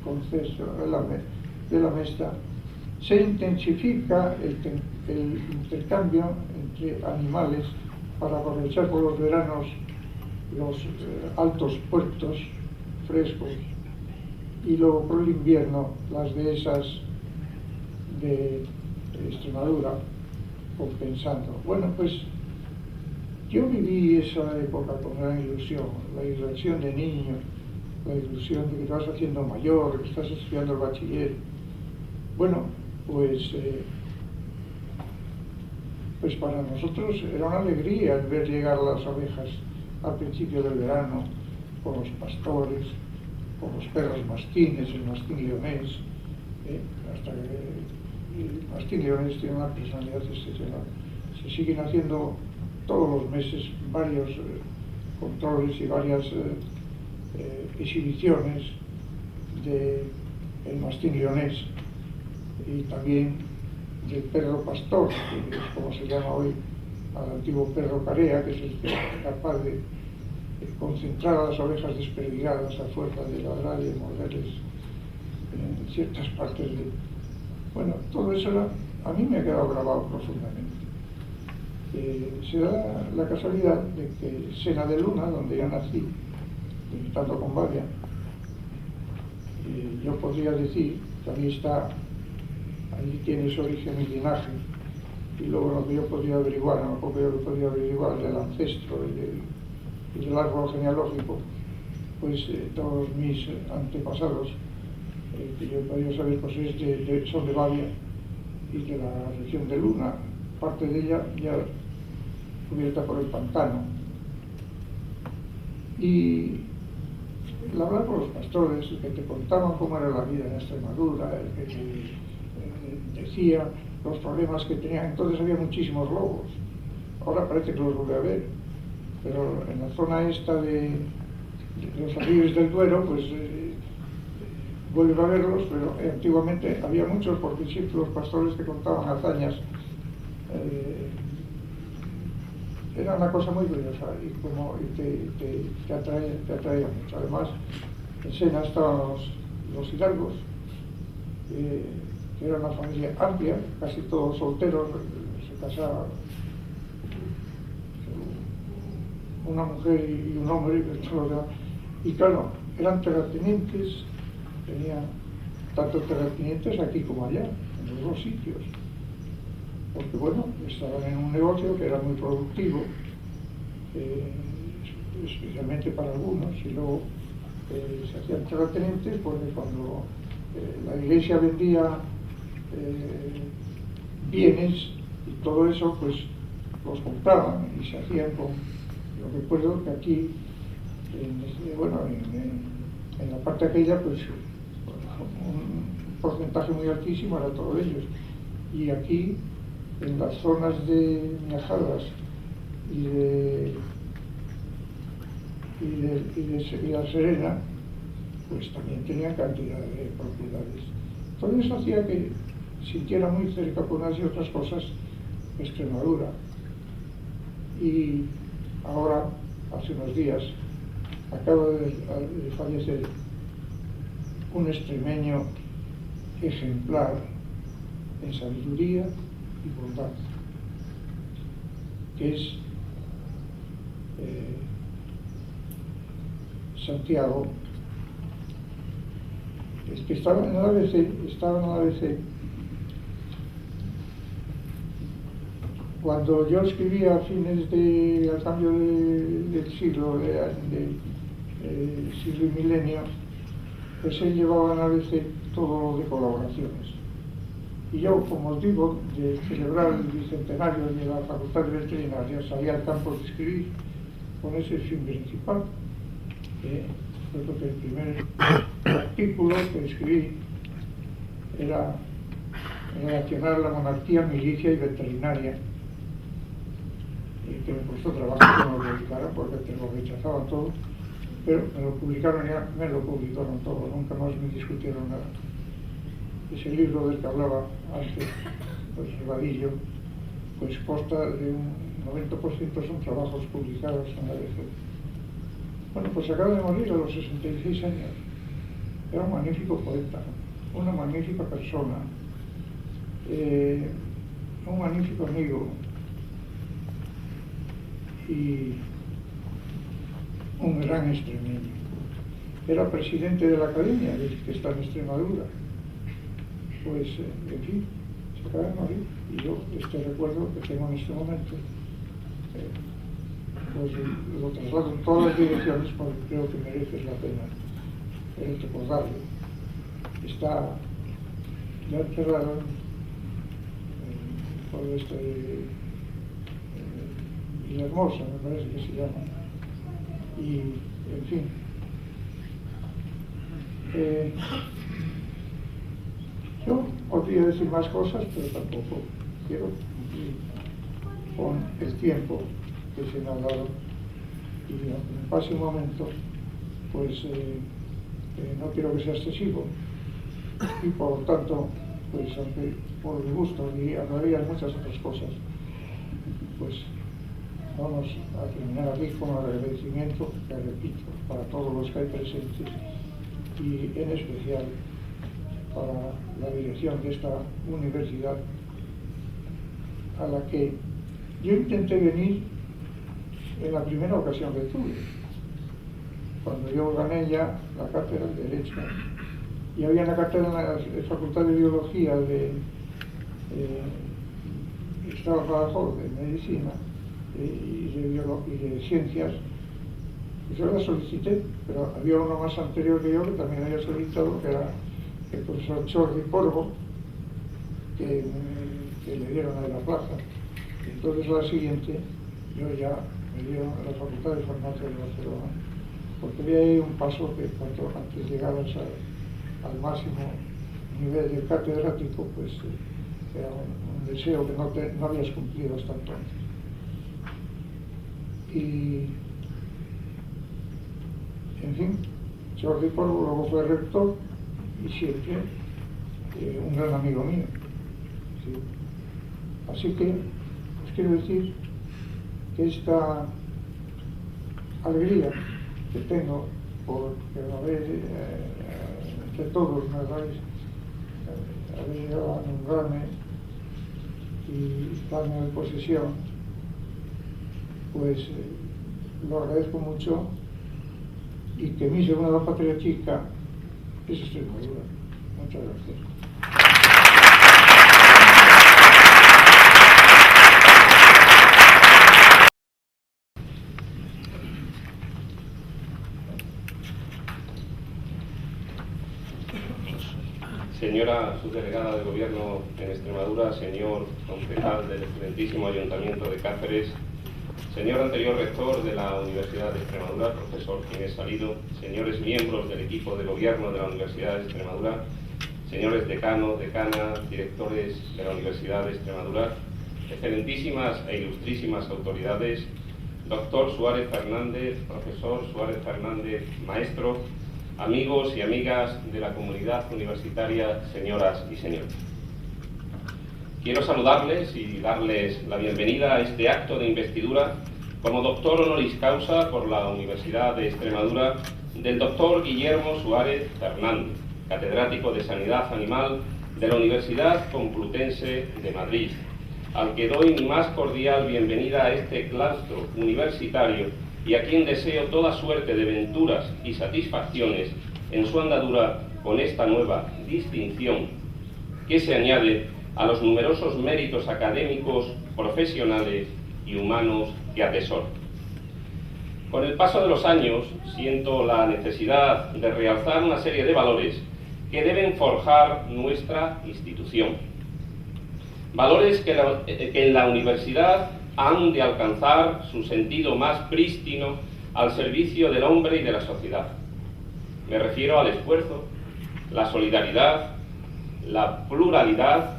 [SPEAKER 4] concejo de la Mesta, se intensifica el intercambio entre animales para aprovechar por los veranos los altos puertos frescos, y luego por el invierno las dehesas de Extremadura compensando. Bueno, pues yo viví esa época con gran ilusión, la ilusión de niño, la ilusión de que te vas haciendo mayor, que estás estudiando el bachiller. Bueno, pues para nosotros era una alegría el ver llegar las ovejas al principio del verano, con los pastores, con los perros mastines, el mastín leonés, hasta que el mastín leonés tiene una personalidad excepcional. Se siguen haciendo todos los meses varios controles y varias exhibiciones del mastín leonés, y también del perro pastor, que es como se llama hoy al antiguo perro carea, que es el que es capaz de concentrar a las ovejas desperdigadas a fuerza de ladrar y de morderles en ciertas partes de... Bueno, todo eso a mí me ha quedado grabado profundamente. Se da la casualidad de que Sena de Luna, donde yo nací, limitando con Bavia, yo podría decir que allí tiene su origen y linaje, y luego lo que yo podría averiguar, en lo poco yo podría averiguar del ancestro y del árbol genealógico, pues todos mis antepasados que yo podría saber, pues son de Bavia y de la región de Luna, parte de ella ya cubierta por el pantano. Y el hablar con los pastores, el que te contaban cómo era la vida en Extremadura, el que te decía los problemas que tenían. Entonces había muchísimos lobos, ahora parece que los vuelve a ver, pero en la zona esta de los ríos del Duero, pues vuelve a verlos, pero antiguamente había muchos, porque siempre los pastores te contaban hazañas. Era una cosa muy curiosa y te atraía mucho. Además, en Sena estaban los hidalgos, que era una familia amplia, casi todos solteros, se casaban una mujer y un hombre, y claro, eran terratenientes, tenían tanto terratenientes aquí como allá, en los dos sitios, porque bueno, estaban en un negocio que era muy productivo, especialmente para algunos, y luego se hacían terratenientes porque cuando la iglesia vendía bienes y todo eso, pues los compraban y se hacían con... Yo recuerdo que aquí, en la parte aquella, pues un porcentaje muy altísimo era todo ellos. Y aquí, en las zonas de Miajadas y la Serena, pues también tenían cantidad de propiedades. Todo eso hacía que sintiera muy cerca con unas y otras cosas Extremadura. Y ahora, hace unos días, acaba de fallecer un extremeño ejemplar en sabiduría y bondad, que es Santiago. Es que estaba en la ABC cuando yo escribía a fines al cambio del siglo, siglo y milenio, pues él llevaba en la ABC todo lo de colaboraciones. Y yo, como os digo, de celebrar el bicentenario de la Facultad de Veterinaria, salía al campo de escribir con ese fin principal. Recuerdo que el primer artículo que escribí era relacionar la monarquía, milicia y veterinaria, que me costó trabajo que me lo publicaran porque te lo rechazaban todo, pero me lo publicaron todo, nunca más me discutieron nada. Ese libro del que hablaba antes, pues Vadillo, pues consta de un 90% son trabajos publicados en la ABC. Bueno, pues acaba de morir a los 66 años. Era un magnífico poeta, una magnífica persona, un magnífico amigo y un gran extremeño. Era presidente de la academia, que está en Extremadura. Pues, en fin, se acaba de morir. Y yo, este recuerdo que tengo en este momento, pues lo traslado en todas las direcciones porque creo que merece la pena recordarlo. Está ya enterrado por Villahermosa, me parece que se llama. Y, en fin, yo podría decir más cosas, pero tampoco quiero cumplir con el tiempo que se me ha dado, y aunque me pase un momento, pues no quiero que sea excesivo, y por lo tanto, pues aunque por mi gusto y hablaría de muchas otras cosas, pues vamos a terminar aquí con el agradecimiento, que repito, para todos los que hay presentes y en especial para la dirección de esta universidad, a la que yo intenté venir en la primera ocasión que tuve, cuando yo gané ya la cátedra de Derecho, y había una cátedra en la Facultad de Biología estaba Badajoz, de Medicina y de Ciencias. Pues yo la solicité, pero había uno más anterior que yo que también había solicitado, que era el profesor Jordi Porvo, que le dieron a la plaza. Entonces la siguiente, yo ya me dieron a la Facultad de Farmacia de Barcelona, porque había ahí un paso que cuanto antes llegaras al máximo nivel del catedrático, pues era un deseo que no habías cumplido hasta entonces. Y, en fin, Jordi Porvo luego fue rector y siempre un gran amigo mío. ¿Sí? Así que os quiero decir que esta alegría que tengo por entre todos me habéis llegado a nombrarme y darme en posesión, pues lo agradezco mucho, y que mi segunda patria chica es Extremadura. Muchas gracias.
[SPEAKER 1] Señora subdelegada de Gobierno en Extremadura, señor concejal del excelentísimo Ayuntamiento de Cáceres, señor anterior rector de la Universidad de Extremadura, profesor Ginés Salido, señores miembros del equipo de Gobierno de la Universidad de Extremadura, señores decanos, decanas, directores de la Universidad de Extremadura, excelentísimas e ilustrísimas autoridades, doctor Suárez Fernández, profesor Suárez Fernández, maestro, amigos y amigas de la comunidad universitaria, señoras y señores. quiero saludarles y darles la bienvenida a este acto de investidura como doctor honoris causa por la Universidad de Extremadura del doctor Guillermo Suárez Fernández, catedrático de Sanidad Animal de la Universidad Complutense de Madrid, al que doy mi más cordial bienvenida a este claustro universitario y a quien deseo toda suerte de venturas y satisfacciones en su andadura con esta nueva distinción que se añade a los numerosos méritos académicos, profesionales y humanos que atesora. Con el paso de los años siento la necesidad de realzar una serie de valores que deben forjar nuestra institución. Valores que en la universidad han de alcanzar su sentido más prístino al servicio del hombre y de la sociedad. Me refiero al esfuerzo, la solidaridad, la pluralidad,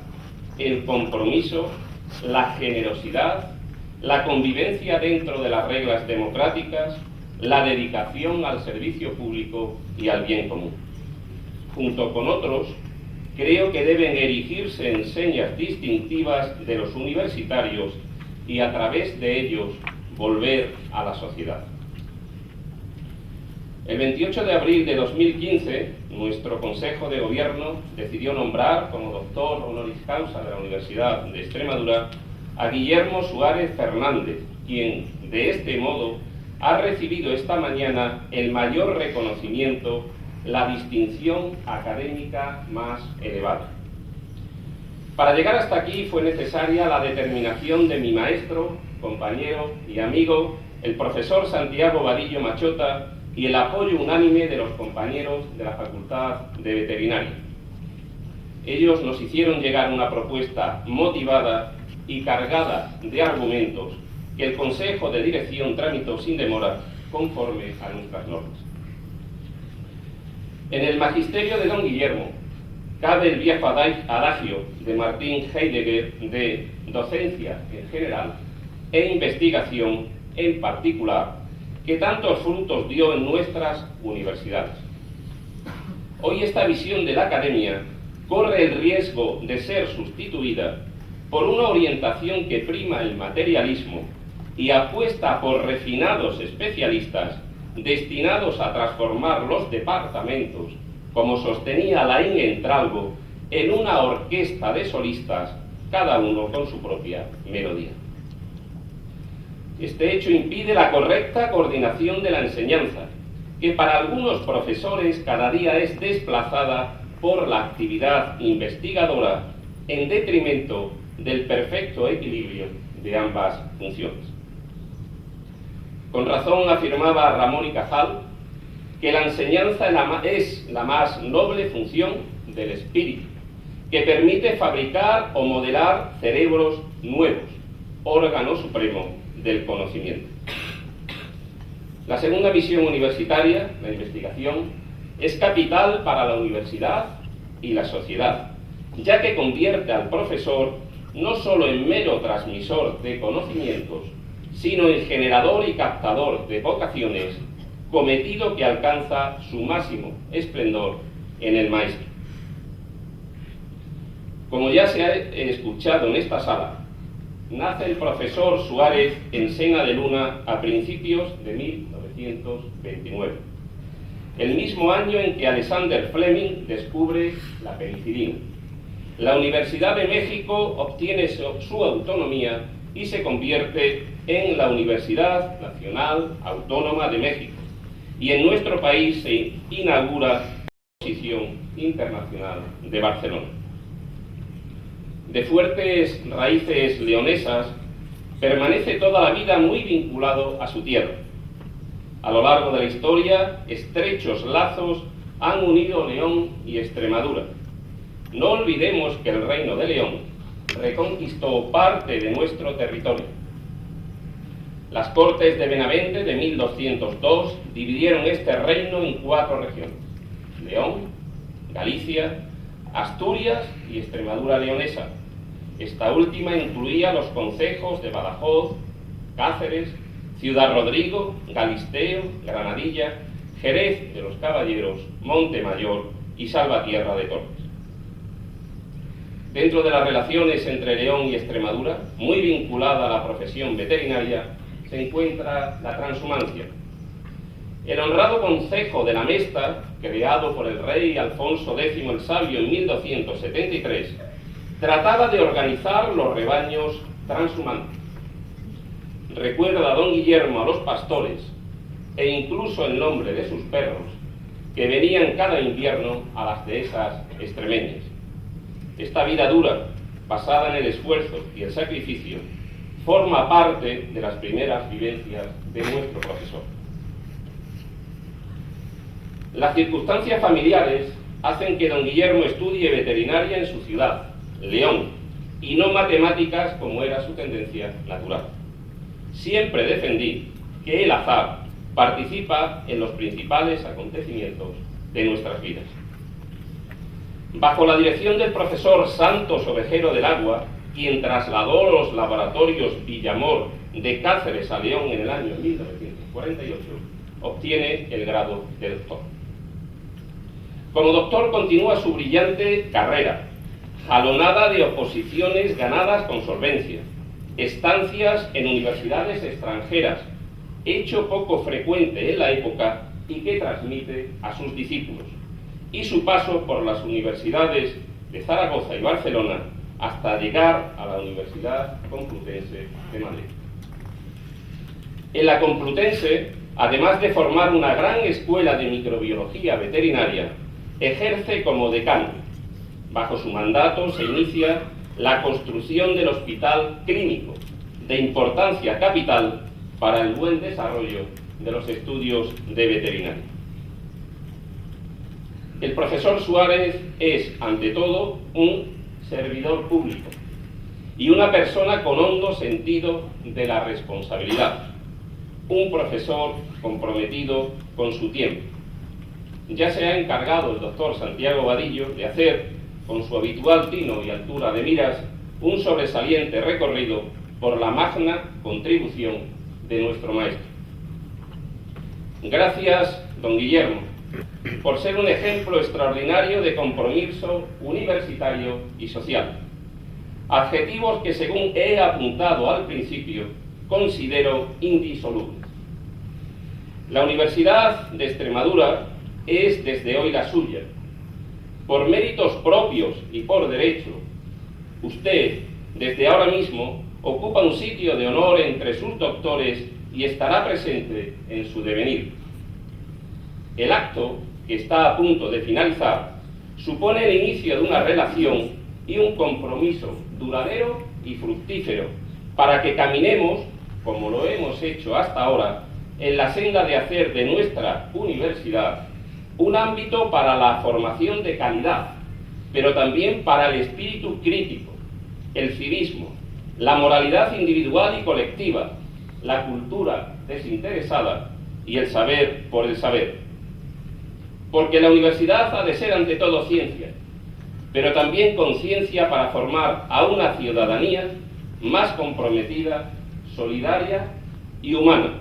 [SPEAKER 1] el compromiso, la generosidad, la convivencia dentro de las reglas democráticas, la dedicación al servicio público y al bien común. Junto con otros, creo que deben erigirse en señas distintivas de los universitarios y a través de ellos volver a la sociedad. El 28 de abril de 2015, nuestro Consejo de Gobierno decidió nombrar como doctor honoris causa de la Universidad de Extremadura a Guillermo Suárez Fernández, quien, de este modo, ha recibido esta mañana el mayor reconocimiento, la distinción académica más elevada. Para llegar hasta aquí fue necesaria la determinación de mi maestro, compañero y amigo, el profesor Santiago Vadillo Machota, y el apoyo unánime de los compañeros de la Facultad de Veterinaria. Ellos nos hicieron llegar una propuesta motivada y cargada de argumentos que el Consejo de Dirección tramitó sin demora conforme a nuestras normas. En el magisterio de don Guillermo cabe el viejo adagio de Martin Heidegger de docencia en general e investigación en particular, que tantos frutos dio en nuestras universidades. Hoy esta visión de la academia corre el riesgo de ser sustituida por una orientación que prima el materialismo y apuesta por refinados especialistas destinados a transformar los departamentos, como sostenía Laín Entralgo, en una orquesta de solistas, cada uno con su propia melodía. Este hecho impide la correcta coordinación de la enseñanza, que para algunos profesores cada día es desplazada por la actividad investigadora en detrimento del perfecto equilibrio de ambas funciones. Con razón afirmaba Ramón y Cajal que la enseñanza es la más noble función del espíritu, que permite fabricar o modelar cerebros nuevos, órgano supremo del conocimiento. La segunda misión universitaria, la investigación, es capital para la universidad y la sociedad, ya que convierte al profesor no solo en mero transmisor de conocimientos, sino en generador y captador de vocaciones, cometido que alcanza su máximo esplendor en el maestro. Como ya se ha escuchado en esta sala, nace el profesor Suárez en Sena de Luna a principios de 1929, el mismo año en que Alexander Fleming descubre la penicilina. La Universidad de México obtiene su autonomía y se convierte en la Universidad Nacional Autónoma de México, y en nuestro país se inaugura la Exposición Internacional de Barcelona. De fuertes raíces leonesas, permanece toda la vida muy vinculado a su tierra. A lo largo de la historia, estrechos lazos han unido León y Extremadura. No olvidemos que el Reino de León reconquistó parte de nuestro territorio. Las Cortes de Benavente de 1202 dividieron este reino en 4 regiones: León, Galicia, Asturias y Extremadura leonesa. Esta última incluía los concejos de Badajoz, Cáceres, Ciudad Rodrigo, Galisteo, Granadilla, Jerez de los Caballeros, Montemayor y Salvatierra de Torres. dentro de las relaciones entre León y Extremadura, muy vinculada a la profesión veterinaria, se encuentra la transhumancia. El honrado concejo de la Mesta, creado por el rey Alfonso X el Sabio en 1273, trataba de organizar los rebaños transhumantes. Recuerda a don Guillermo a los pastores, e incluso el nombre de sus perros, que venían cada invierno a las dehesas extremeñas. Esta vida dura, basada en el esfuerzo y el sacrificio, forma parte de las primeras vivencias de nuestro profesor. Las circunstancias familiares hacen que don Guillermo estudie veterinaria en su ciudad, León, y no matemáticas como era su tendencia natural. Siempre defendí que el azar participa en los principales acontecimientos de nuestras vidas. Bajo la dirección del profesor Santos Ovejero del Agua, quien trasladó los laboratorios Villamor de Cáceres a León en el año 1948, obtiene el grado de doctor. Como doctor continúa su brillante carrera, jalonada de oposiciones ganadas con solvencia, estancias en universidades extranjeras, hecho poco frecuente en la época y que transmite a sus discípulos, y su paso por las universidades de Zaragoza y Barcelona hasta llegar a la Universidad Complutense de Madrid. En la Complutense, además de formar una gran escuela de microbiología veterinaria, ejerce como decano. Bajo su mandato se inicia la construcción del hospital clínico, de importancia capital para el buen desarrollo de los estudios de veterinaria. El profesor Suárez es, ante todo, un servidor público y una persona con hondo sentido de la responsabilidad, un profesor comprometido con su tiempo. Ya se ha encargado el doctor Santiago Vadillo de hacer, con su habitual tino y altura de miras, un sobresaliente recorrido por la magna contribución de nuestro maestro. Gracias, don Guillermo, por ser un ejemplo extraordinario de compromiso universitario y social. Adjetivos que, según he apuntado al principio, considero indisolubles. La Universidad de Extremadura es desde hoy la suya. Por méritos propios y por derecho, usted, desde ahora mismo, ocupa un sitio de honor entre sus doctores y estará presente en su devenir. El acto, que está a punto de finalizar, supone el inicio de una relación y un compromiso duradero y fructífero para que caminemos, como lo hemos hecho hasta ahora, en la senda de hacer de nuestra universidad un ámbito para la formación de calidad, pero también para el espíritu crítico, el civismo, la moralidad individual y colectiva, la cultura desinteresada y el saber por el saber. Porque la universidad ha de ser ante todo ciencia, pero también conciencia para formar a una ciudadanía más comprometida, solidaria y humana.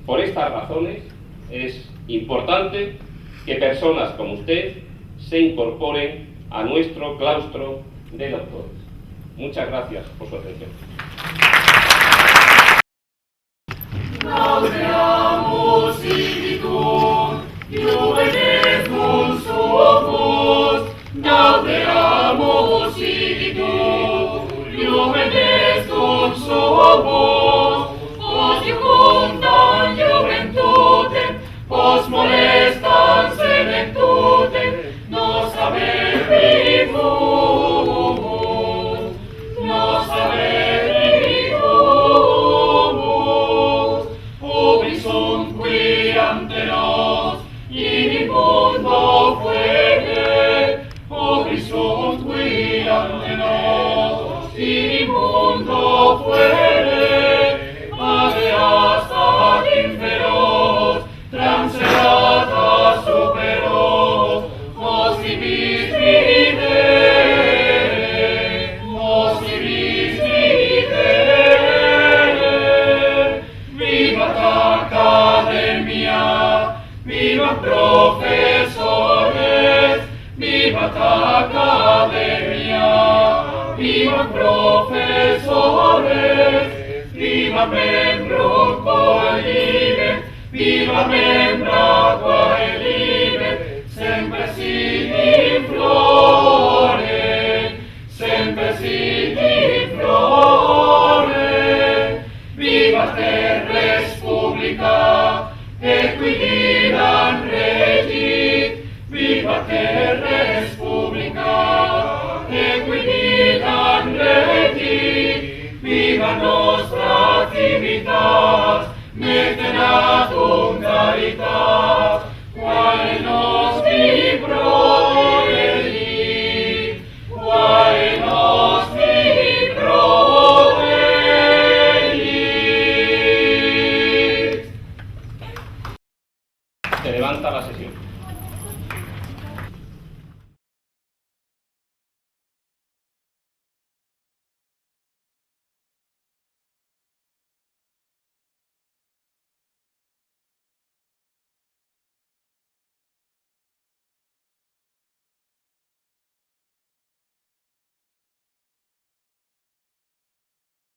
[SPEAKER 1] Por estas razones es importante que personas como usted se incorporen a nuestro claustro de doctores. Muchas gracias por su atención.
[SPEAKER 5] Laudeamus Igitur, Juvenes Consumus, Laudeamus Igitur, Juvenes Consumus, os iunctam juventutem, os molestam senectutem, nos habebimus, nos habebimus, ubris sunt qui ante nos, in immundo fuere, ubris sunt qui ante nos, in immundo fuere, habeas ad inferos, transerata superos, os ibis videre, os ibis videre. Vivat Academia, vivat profesores, vivat Academia. viva professores, viva membro coelive, viva membra coelive, sempre sidi flore, sempre sidi flore, viva te Respublica, equididan regit, viva te Respublica, equididan regit, viva nostra civitas, metenatum caritas,